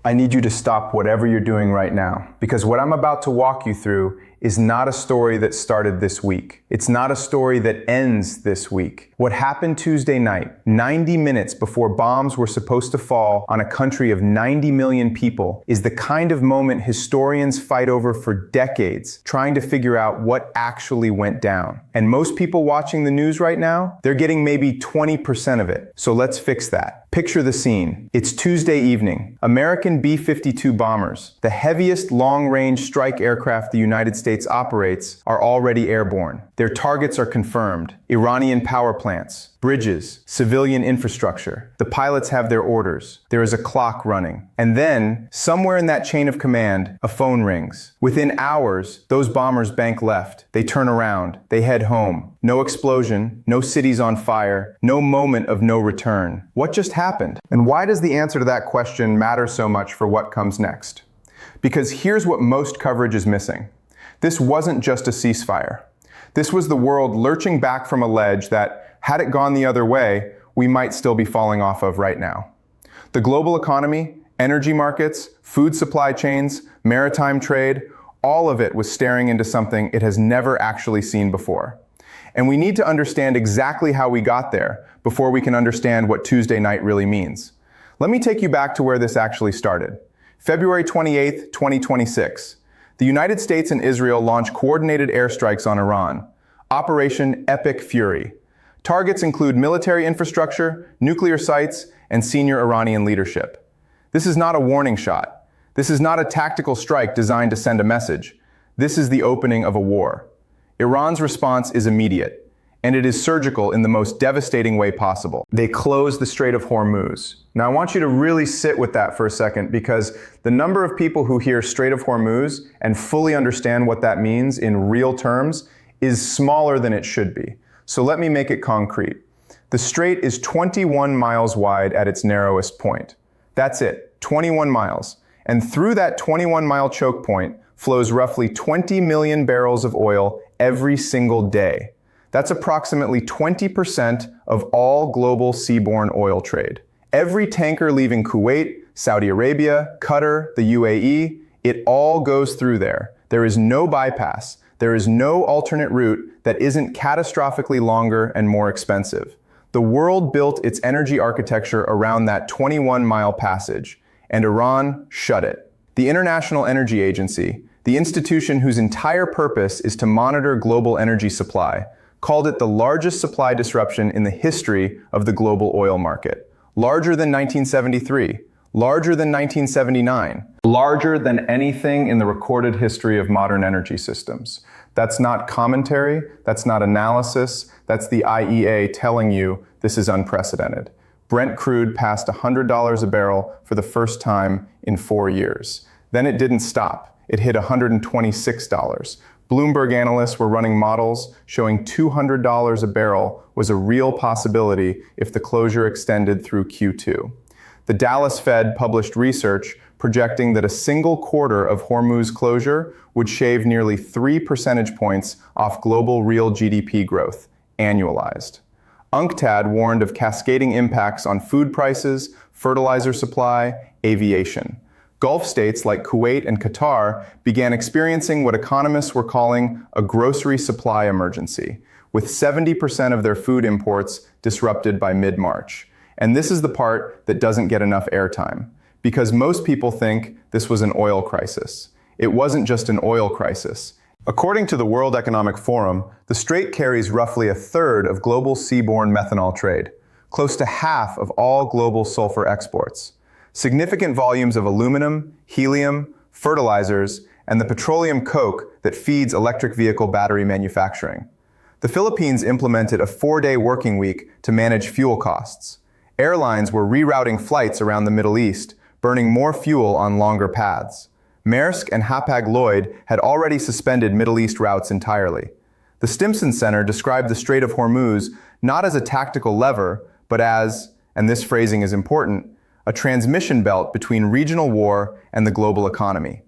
I need you to stop whatever you're doing right now, because what I'm about to walk you through is not a story that started this week. It's not a story that ends this week. What happened Tuesday night, 90 minutes before bombs were supposed to fall on a country of 90 million people, is the kind of moment historians fight over for decades, trying to figure out what actually went down. And most people watching the news right now, they're getting maybe 20% of it. So let's fix that. Picture the scene. It's Tuesday evening. American B-52 bombers, the heaviest long-range strike aircraft the United States operates, are already airborne. Their targets are confirmed. Iranian power plants, bridges, civilian infrastructure. The pilots have their orders. There is a clock running. And then, somewhere in that chain of command, a phone rings. Within hours, those bombers bank left. They turn around. They head home. No explosion, no cities on fire, no moment of no return. What just happened? And why does the answer to that question matter so much for what comes next? Because here's what most coverage is missing. This wasn't just a ceasefire. This was the world lurching back from a ledge that, had it gone the other way, we might still be falling off of right now. The global economy, energy markets, food supply chains, maritime trade, all of it was staring into something it has never actually seen before. And we need to understand exactly how we got there before we can understand what Tuesday night really means. Let me take you back to where this actually started. February 28th, 2026. The United States and Israel launch coordinated airstrikes on Iran. Operation Epic Fury. Targets include military infrastructure, nuclear sites, and senior Iranian leadership. This is not a warning shot. This is not a tactical strike designed to send a message. This is the opening of a war. Iran's response is immediate, and it is surgical in the most devastating way possible. They close the Strait of Hormuz. Now I want you to really sit with that for a second, because the number of people who hear Strait of Hormuz and fully understand what that means in real terms is smaller than it should be. So let me make it concrete. The strait is 21 miles wide at its narrowest point. That's it, 21 miles. And through that 21-mile choke point flows roughly 20 million barrels of oil every single day. That's approximately 20% of all global seaborne oil trade. Every tanker leaving Kuwait, Saudi Arabia, Qatar, the UAE, it all goes through there. There is no bypass. There is no alternate route that isn't catastrophically longer and more expensive. The world built its energy architecture around that 21-mile passage, and Iran shut it. The International Energy Agency, the institution whose entire purpose is to monitor global energy supply, called it the largest supply disruption in the history of the global oil market. Larger than 1973, larger than 1979, larger than anything in the recorded history of modern energy systems. That's not commentary, that's not analysis, that's the IEA telling you this is unprecedented. Brent crude passed $100 a barrel for the first time in 4 years. Then it didn't stop. It hit $126. Bloomberg analysts were running models showing $200 a barrel was a real possibility if the closure extended through Q2. The Dallas Fed published research projecting that a single quarter of Hormuz closure would shave nearly 3 percentage points off global real GDP growth, annualized. UNCTAD warned of cascading impacts on food prices, fertilizer supply, aviation. Gulf states like Kuwait and Qatar began experiencing what economists were calling a grocery supply emergency, with 70% of their food imports disrupted by mid-March. And this is the part that doesn't get enough airtime, because most people think this was an oil crisis. It wasn't just an oil crisis. According to the World Economic Forum, the strait carries roughly a third of global seaborne methanol trade, close to half of all global sulfur exports, significant volumes of aluminum, helium, fertilizers, and the petroleum coke that feeds electric vehicle battery manufacturing. The Philippines implemented a 4-day working week to manage fuel costs. Airlines were rerouting flights around the Middle East, burning more fuel on longer paths. Maersk and Hapag-Lloyd had already suspended Middle East routes entirely. The Stimson Center described the Strait of Hormuz not as a tactical lever, but as, and this phrasing is important, a transmission belt between regional war and the global economy.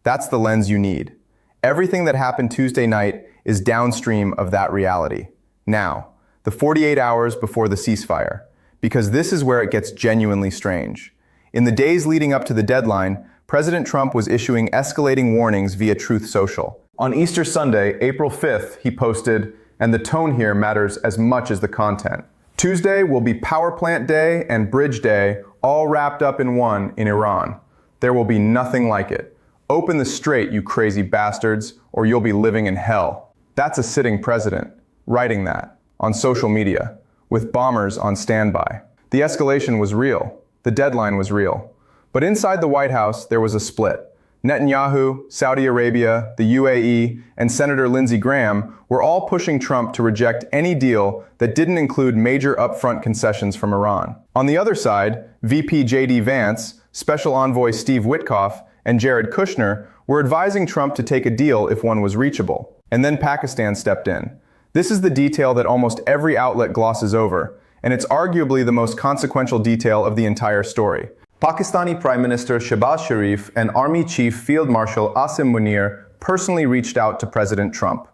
That's the lens you need. Everything that happened Tuesday night is downstream of that reality. Now, the 48 hours before the ceasefire, because this is where it gets genuinely strange. In the days leading up to the deadline, President Trump was issuing escalating warnings via Truth Social. On Easter Sunday, April 5th, he posted, "And the tone here matters as much as the content." Tuesday will be Power Plant Day and Bridge Day, all wrapped up in one in Iran. There will be nothing like it. Open the strait, you crazy bastards, or you'll be living in hell. That's a sitting president, writing that, on social media, with bombers on standby. The escalation was real. The deadline was real. But inside the White House, there was a split. Netanyahu, Saudi Arabia, the UAE, and Senator Lindsey Graham were all pushing Trump to reject any deal that didn't include major upfront concessions from Iran. On the other side, VP J.D. Vance, Special Envoy Steve Witkoff, and Jared Kushner were advising Trump to take a deal if one was reachable. And then Pakistan stepped in. This is the detail that almost every outlet glosses over, and it's arguably the most consequential detail of the entire story. Pakistani Prime Minister Shehbaz Sharif and Army Chief Field Marshal Asim Munir personally reached out to President Trump.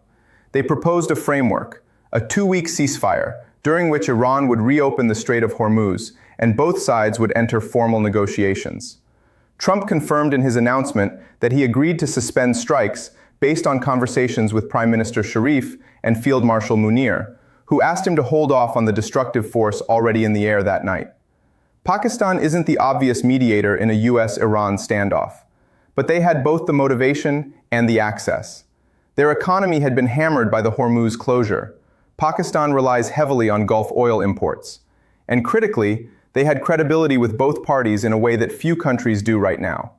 They proposed a framework, a 2-week ceasefire, during which Iran would reopen the Strait of Hormuz, and both sides would enter formal negotiations. Trump confirmed in his announcement that he agreed to suspend strikes based on conversations with Prime Minister Sharif and Field Marshal Munir, who asked him to hold off on the destructive force already in the air that night. Pakistan isn't the obvious mediator in a US-Iran standoff, but they had both the motivation and the access. Their economy had been hammered by the Hormuz closure. Pakistan relies heavily on Gulf oil imports. And critically, they had credibility with both parties in a way that few countries do right now.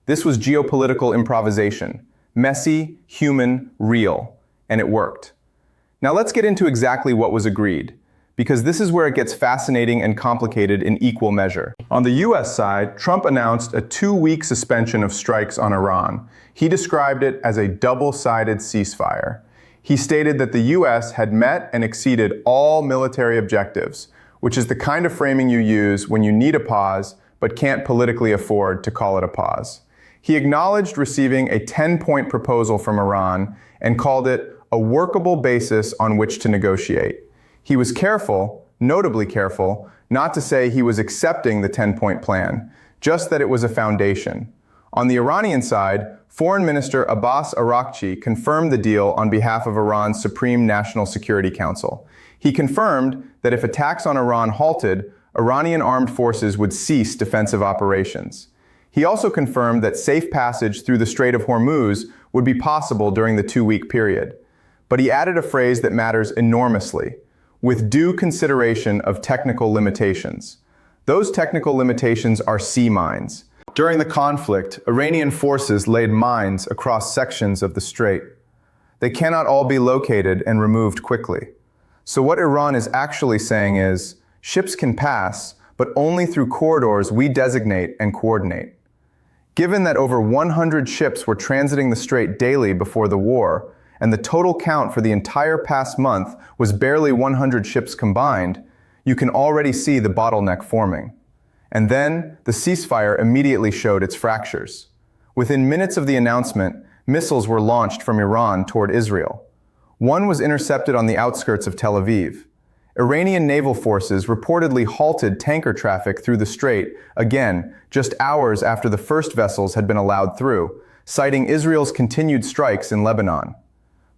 This was geopolitical improvisation. Messy, human, real. And it worked. Now let's get into exactly what was agreed, because this is where it gets fascinating and complicated in equal measure. On the US side, Trump announced a 2-week suspension of strikes on Iran. He described it as a double-sided ceasefire. He stated that the US had met and exceeded all military objectives, which is the kind of framing you use when you need a pause but can't politically afford to call it a pause. He acknowledged receiving a 10-point proposal from Iran and called it a workable basis on which to negotiate. He was careful, notably careful, not to say he was accepting the 10-point plan, just that it was a foundation. On the Iranian side, Foreign Minister Abbas Araghchi confirmed the deal on behalf of Iran's Supreme National Security Council. He confirmed that if attacks on Iran halted, Iranian armed forces would cease defensive operations. He also confirmed that safe passage through the Strait of Hormuz would be possible during the 2-week period. But he added a phrase that matters enormously: with due consideration of technical limitations. Those technical limitations are sea mines. During the conflict, Iranian forces laid mines across sections of the strait. They cannot all be located and removed quickly. So what Iran is actually saying is, ships can pass, but only through corridors we designate and coordinate. Given that over 100 ships were transiting the strait daily before the war, and the total count for the entire past month was barely 100 ships combined, you can already see the bottleneck forming. And then, the ceasefire immediately showed its fractures. Within minutes of the announcement, missiles were launched from Iran toward Israel. One was intercepted on the outskirts of Tel Aviv. Iranian naval forces reportedly halted tanker traffic through the strait, again, just hours after the first vessels had been allowed through, citing Israel's continued strikes in Lebanon.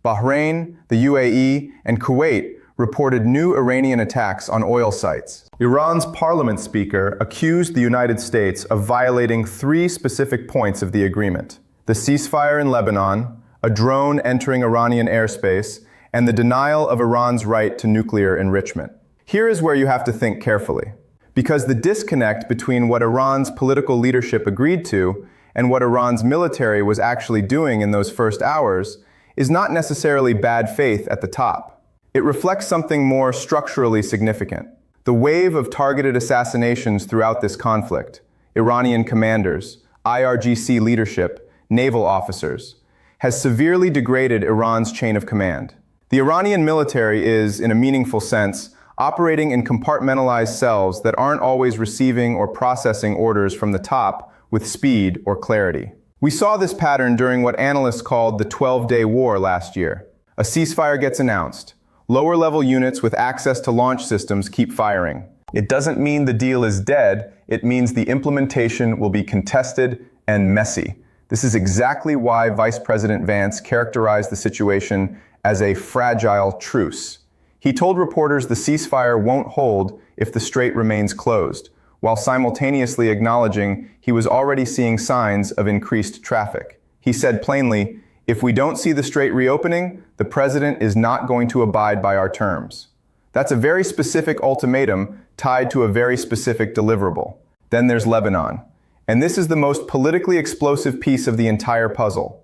Bahrain, the UAE, and Kuwait reported new Iranian attacks on oil sites. Iran's parliament speaker accused the United States of violating 3 specific points of the agreement: the ceasefire in Lebanon, a drone entering Iranian airspace, and the denial of Iran's right to nuclear enrichment. Here is where you have to think carefully, because the disconnect between what Iran's political leadership agreed to and what Iran's military was actually doing in those first hours is not necessarily bad faith at the top. It reflects something more structurally significant. The wave of targeted assassinations throughout this conflict, Iranian commanders, IRGC leadership, naval officers, has severely degraded Iran's chain of command. The Iranian military is, in a meaningful sense, operating in compartmentalized cells that aren't always receiving or processing orders from the top with speed or clarity. We saw this pattern during what analysts called the 12-day war last year. A ceasefire gets announced. Lower-level units with access to launch systems keep firing. It doesn't mean the deal is dead, it means the implementation will be contested and messy. This is exactly why Vice President Vance characterized the situation as a fragile truce. He told reporters the ceasefire won't hold if the strait remains closed, while simultaneously acknowledging he was already seeing signs of increased traffic. He said plainly, "If we don't see the strait reopening, the president is not going to abide by our terms." That's a very specific ultimatum tied to a very specific deliverable. Then there's Lebanon. And this is the most politically explosive piece of the entire puzzle.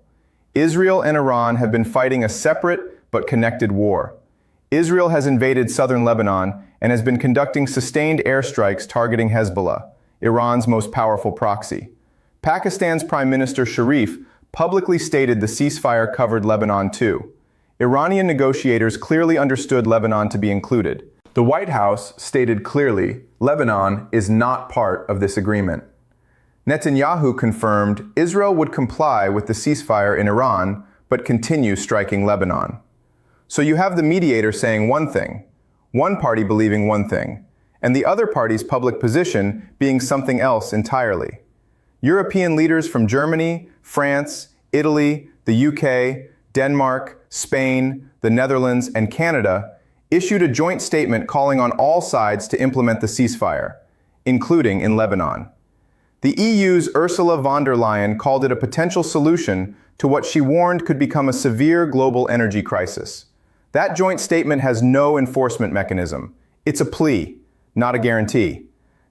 Israel and Iran have been fighting a separate but connected war. Israel has invaded southern Lebanon and has been conducting sustained airstrikes targeting Hezbollah, Iran's most powerful proxy. Pakistan's Prime Minister Sharif publicly stated the ceasefire covered Lebanon too. Iranian negotiators clearly understood Lebanon to be included. The White House stated clearly, Lebanon is not part of this agreement. Netanyahu confirmed Israel would comply with the ceasefire in Iran, but continue striking Lebanon. So you have the mediator saying one thing, one party believing one thing, and the other party's public position being something else entirely. European leaders from Germany, France, Italy, the UK, Denmark, Spain, the Netherlands, and Canada issued a joint statement calling on all sides to implement the ceasefire, including in Lebanon. The EU's Ursula von der Leyen called it a potential solution to what she warned could become a severe global energy crisis. That joint statement has no enforcement mechanism. It's a plea, not a guarantee.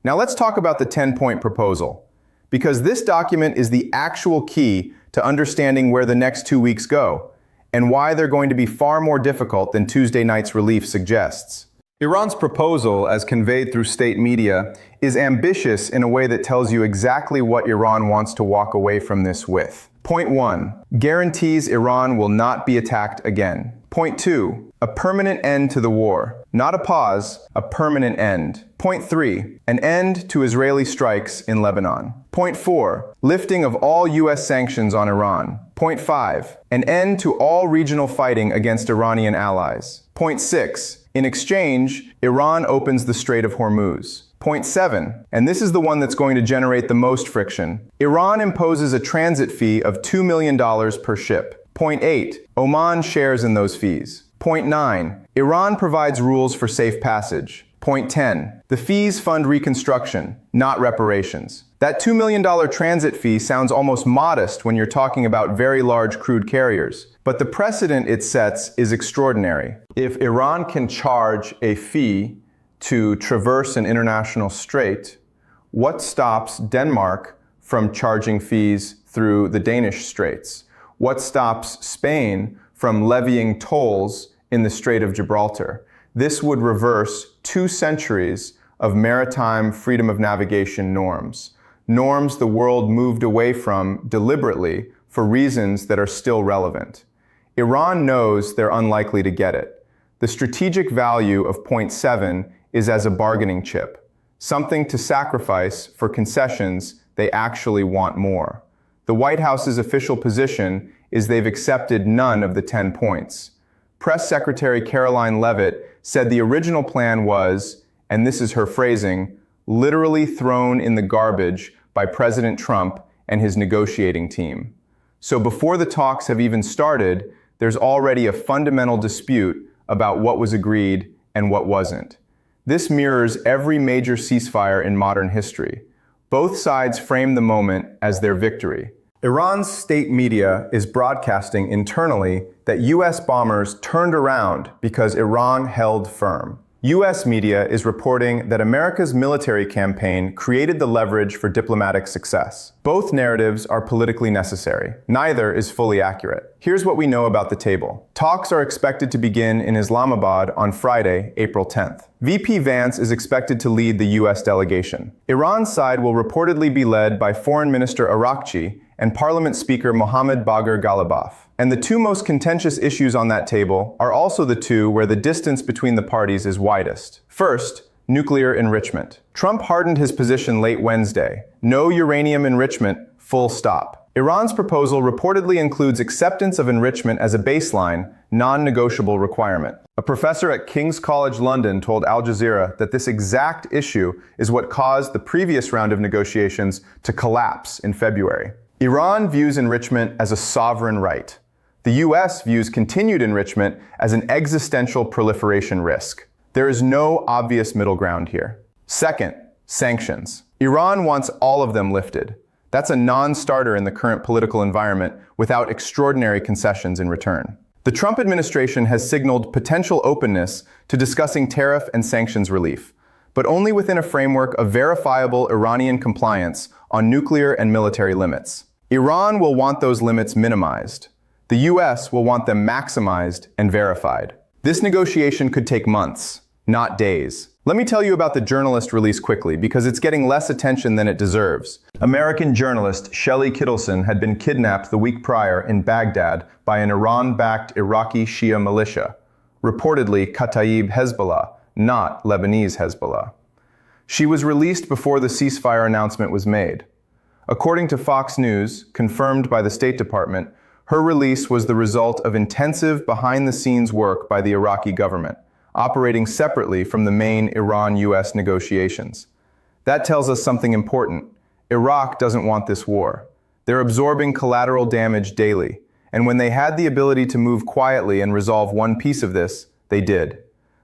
Now let's talk about the 10-point proposal, because this document is the actual key to understanding where the next 2 weeks go, and why they're going to be far more difficult than Tuesday night's relief suggests. Iran's proposal, as conveyed through state media, is ambitious in a way that tells you exactly what Iran wants to walk away from this with. Point 1. Guarantees Iran will not be attacked again. Point 2. A permanent end to the war. Not a pause, a permanent end. Point 3. An end to Israeli strikes in Lebanon. Point 4. Lifting of all U.S. sanctions on Iran. Point 5. An end to all regional fighting against Iranian allies. Point 6. In exchange, Iran opens the Strait of Hormuz. Point 7, and this is the one that's going to generate the most friction. Iran imposes a transit fee of $2 million per ship. Point 8, Oman shares in those fees. Point 9, Iran provides rules for safe passage. Point 10, the fees fund reconstruction, not reparations. That $2 million transit fee sounds almost modest when you're talking about very large crude carriers, but the precedent it sets is extraordinary. If Iran can charge a fee to traverse an international strait, what stops Denmark from charging fees through the Danish straits? What stops Spain from levying tolls in the Strait of Gibraltar? This would reverse 2 centuries of maritime freedom of navigation norms. Norms the world moved away from deliberately for reasons that are still relevant. Iran knows they're unlikely to get it. The strategic value of point 7 is as a bargaining chip, something to sacrifice for concessions they actually want more. The White House's official position is they've accepted none of the 10 points. Press Secretary Caroline Leavitt said the original plan was, and this is her phrasing, literally thrown in the garbage by President Trump and his negotiating team. So before the talks have even started, there's already a fundamental dispute about what was agreed and what wasn't. This mirrors every major ceasefire in modern history. Both sides frame the moment as their victory. Iran's state media is broadcasting internally that U.S. bombers turned around because Iran held firm. U.S. media is reporting that America's military campaign created the leverage for diplomatic success. Both narratives are politically necessary. Neither is fully accurate. Here's what we know about the table. Talks are expected to begin in Islamabad on Friday, April 10th. VP Vance is expected to lead the U.S. delegation. Iran's side will reportedly be led by Foreign Minister Arakchi and Parliament Speaker Mohammad Bagher Ghalibaf. And the 2 most contentious issues on that table are also the 2 where the distance between the parties is widest. First, nuclear enrichment. Trump hardened his position late Wednesday. No uranium enrichment, full stop. Iran's proposal reportedly includes acceptance of enrichment as a baseline, non-negotiable requirement. A professor at King's College London told Al Jazeera that this exact issue is what caused the previous round of negotiations to collapse in February. Iran views enrichment as a sovereign right. The US views continued enrichment as an existential proliferation risk. There is no obvious middle ground here. Second, sanctions. Iran wants all of them lifted. That's a non-starter in the current political environment without extraordinary concessions in return. The Trump administration has signaled potential openness to discussing tariff and sanctions relief, but only within a framework of verifiable Iranian compliance on nuclear and military limits. Iran will want those limits minimized. The US will want them maximized and verified. This negotiation could take months, not days. Let me tell you about the journalist release quickly, because it's getting less attention than it deserves. American journalist Shelley Kittleson had been kidnapped the week prior in Baghdad by an Iran-backed Iraqi Shia militia, reportedly Kataib Hezbollah, not Lebanese Hezbollah. She was released before the ceasefire announcement was made. According to Fox News, confirmed by the State Department, her release was the result of intensive behind-the-scenes work by the Iraqi government, operating separately from the main Iran-US negotiations. That tells us something important. Iraq doesn't want this war. They're absorbing collateral damage daily, and when they had the ability to move quietly and resolve one piece of this, they did.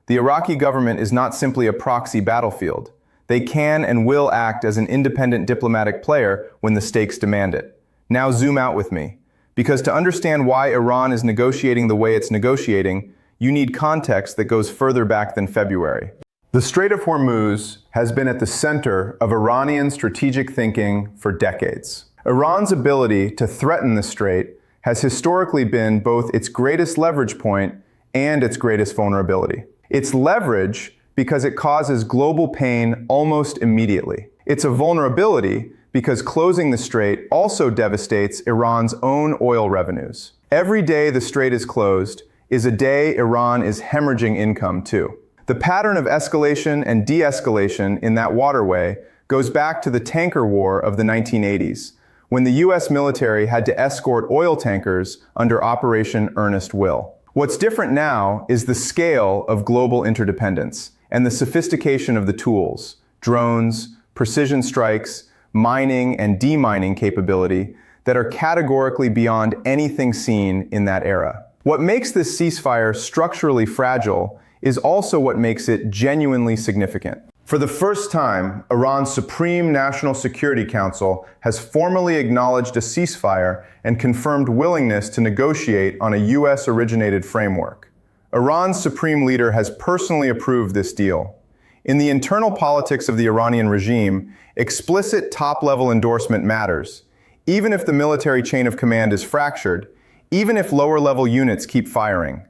The Iraqi government is not simply a proxy battlefield. They can and will act as an independent diplomatic player when the stakes demand it. Now zoom out with me, because to understand why Iran is negotiating the way it's negotiating, you need context that goes further back than February. The Strait of Hormuz has been at the center of Iranian strategic thinking for decades. Iran's ability to threaten the strait has historically been both its greatest leverage point and its greatest vulnerability. It's leverage because it causes global pain almost immediately. It's a vulnerability because closing the strait also devastates Iran's own oil revenues. Every day the strait is closed is a day Iran is hemorrhaging income too. The pattern of escalation and de-escalation in that waterway goes back to the tanker war of the 1980s, when the US military had to escort oil tankers under Operation Earnest Will. What's different now is the scale of global interdependence and the sophistication of the tools, drones, precision strikes, mining and demining capability that are categorically beyond anything seen in that era. What makes this ceasefire structurally fragile is also what makes it genuinely significant. For the first time, Iran's Supreme National Security Council has formally acknowledged a ceasefire and confirmed willingness to negotiate on a US-originated framework. Iran's supreme leader has personally approved this deal. In the internal politics of the Iranian regime, explicit top-level endorsement matters, even if the military chain of command is fractured, even if lower-level units keep firing.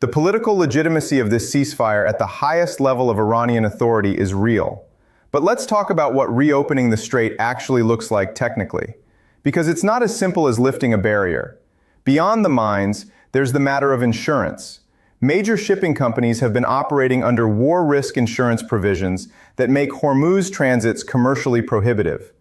The political legitimacy of this ceasefire at the highest level of Iranian authority is real. But let's talk about what reopening the strait actually looks like technically, because it's not as simple as lifting a barrier. Beyond the mines, there's the matter of insurance. Major shipping companies have been operating under war risk insurance provisions that make Hormuz transits commercially prohibitive.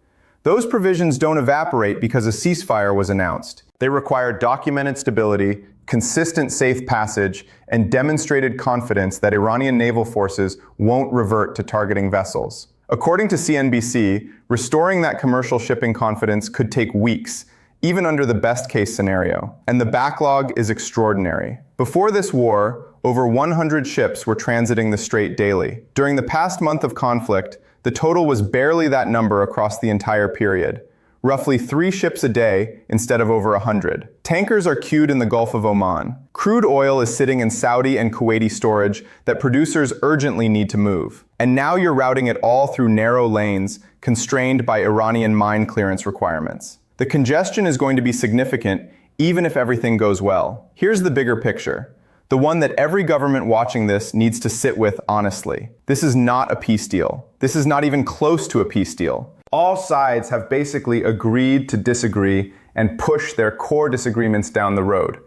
Those provisions don't evaporate because a ceasefire was announced. They require documented stability, consistent safe passage, and demonstrated confidence that Iranian naval forces won't revert to targeting vessels. According to CNBC, restoring that commercial shipping confidence could take weeks, even under the best-case scenario. And the backlog is extraordinary. Before this war, over 100 ships were transiting the strait daily. During the past month of conflict, the total was barely that number across the entire period. Roughly 3 ships a day instead of over 100. Tankers are queued in the Gulf of Oman. Crude oil is sitting in Saudi and Kuwaiti storage that producers urgently need to move. And now you're routing it all through narrow lanes constrained by Iranian mine clearance requirements. The congestion is going to be significant even if everything goes well. Here's the bigger picture, the one that every government watching this needs to sit with honestly. This is not a peace deal. This is not even close to a peace deal. All sides have basically agreed to disagree and push their core disagreements down the road.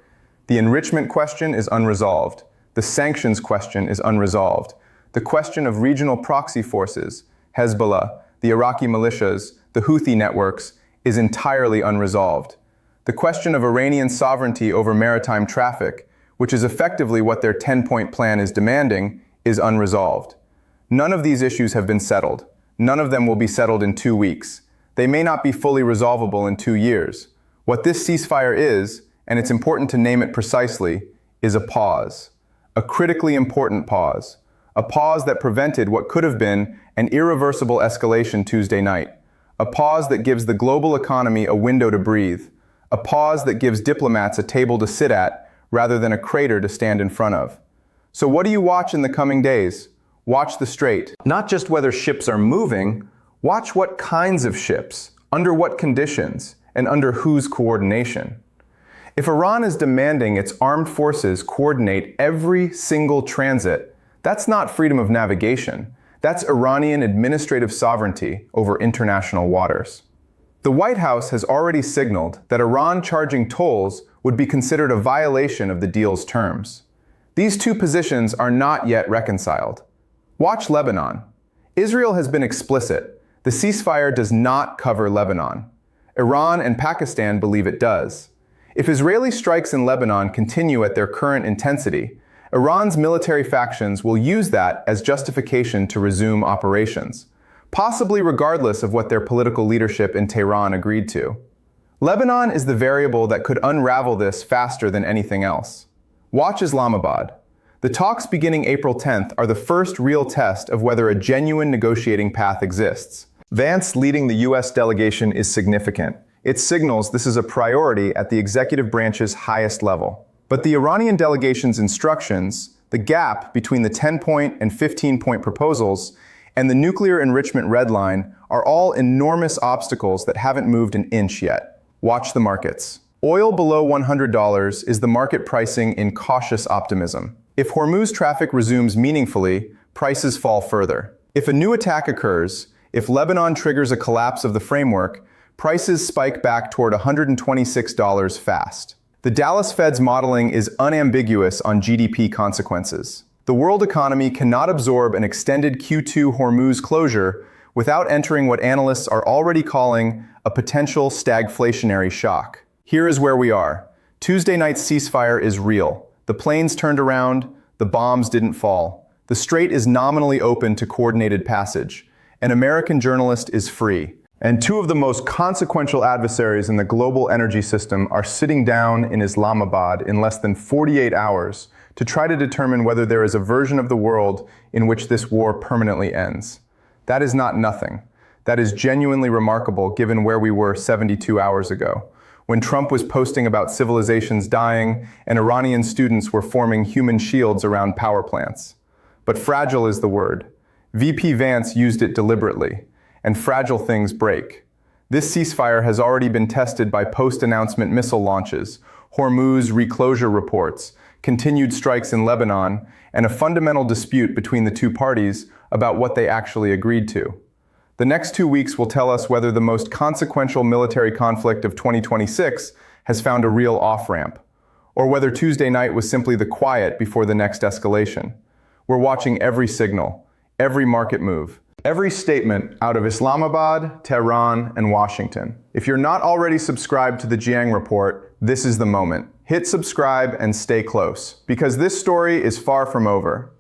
The enrichment question is unresolved. The sanctions question is unresolved. The question of regional proxy forces, Hezbollah, the Iraqi militias, the Houthi networks, is entirely unresolved. The question of Iranian sovereignty over maritime traffic, which is effectively what their 10-point plan is demanding, is unresolved. None of these issues have been settled. None of them will be settled in 2 weeks. They may not be fully resolvable in 2 years. What this ceasefire is, and it's important to name it precisely, is a pause. A critically important pause. A pause that prevented what could have been an irreversible escalation Tuesday night. A pause that gives the global economy a window to breathe. A pause that gives diplomats a table to sit at rather than a crater to stand in front of. So what do you watch in the coming days? Watch the Strait. Not just whether ships are moving, watch what kinds of ships, under what conditions, and under whose coordination. If Iran is demanding its armed forces coordinate every single transit, that's not freedom of navigation. That's Iranian administrative sovereignty over international waters. The White House has already signaled that Iran charging tolls would be considered a violation of the deal's terms. These two positions are not yet reconciled. Watch Lebanon. Israel has been explicit. The ceasefire does not cover Lebanon. Iran and Pakistan believe it does. If Israeli strikes in Lebanon continue at their current intensity, Iran's military factions will use that as justification to resume operations, possibly regardless of what their political leadership in Tehran agreed to. Lebanon is the variable that could unravel this faster than anything else. Watch Islamabad. The talks beginning April 10th are the first real test of whether a genuine negotiating path exists. Vance leading the U.S. delegation is significant. It signals this is a priority at the executive branch's highest level. But the Iranian delegation's instructions, the gap between the 10-point and 15-point proposals, and the nuclear enrichment red line are all enormous obstacles that haven't moved an inch yet. Watch the markets. Oil below $100 is the market pricing in cautious optimism. If Hormuz traffic resumes meaningfully, prices fall further. If a new attack occurs, if Lebanon triggers a collapse of the framework, prices spike back toward $126 fast. The Dallas Fed's modeling is unambiguous on GDP consequences. The world economy cannot absorb an extended Q2 Hormuz closure without entering what analysts are already calling a potential stagflationary shock. Here is where we are. Tuesday night's ceasefire is real. The planes turned around, the bombs didn't fall. The Strait is nominally open to coordinated passage. An American journalist is free. And two of the most consequential adversaries in the global energy system are sitting down in Islamabad in less than 48 hours to try to determine whether there is a version of the world in which this war permanently ends. That is not nothing. That is genuinely remarkable given where we were 72 hours ago, when Trump was posting about civilizations dying and Iranian students were forming human shields around power plants. But fragile is the word. VP Vance used it deliberately. And fragile things break. This ceasefire has already been tested by post-announcement missile launches, Hormuz reclosure reports, continued strikes in Lebanon, and a fundamental dispute between the two parties about what they actually agreed to. The next 2 weeks will tell us whether the most consequential military conflict of 2026 has found a real off-ramp, or whether Tuesday night was simply the quiet before the next escalation. We're watching every signal, every market move, every statement out of Islamabad, Tehran, and Washington. If you're not already subscribed to the Jiang report, this is the moment. Hit subscribe and stay close, because this story is far from over.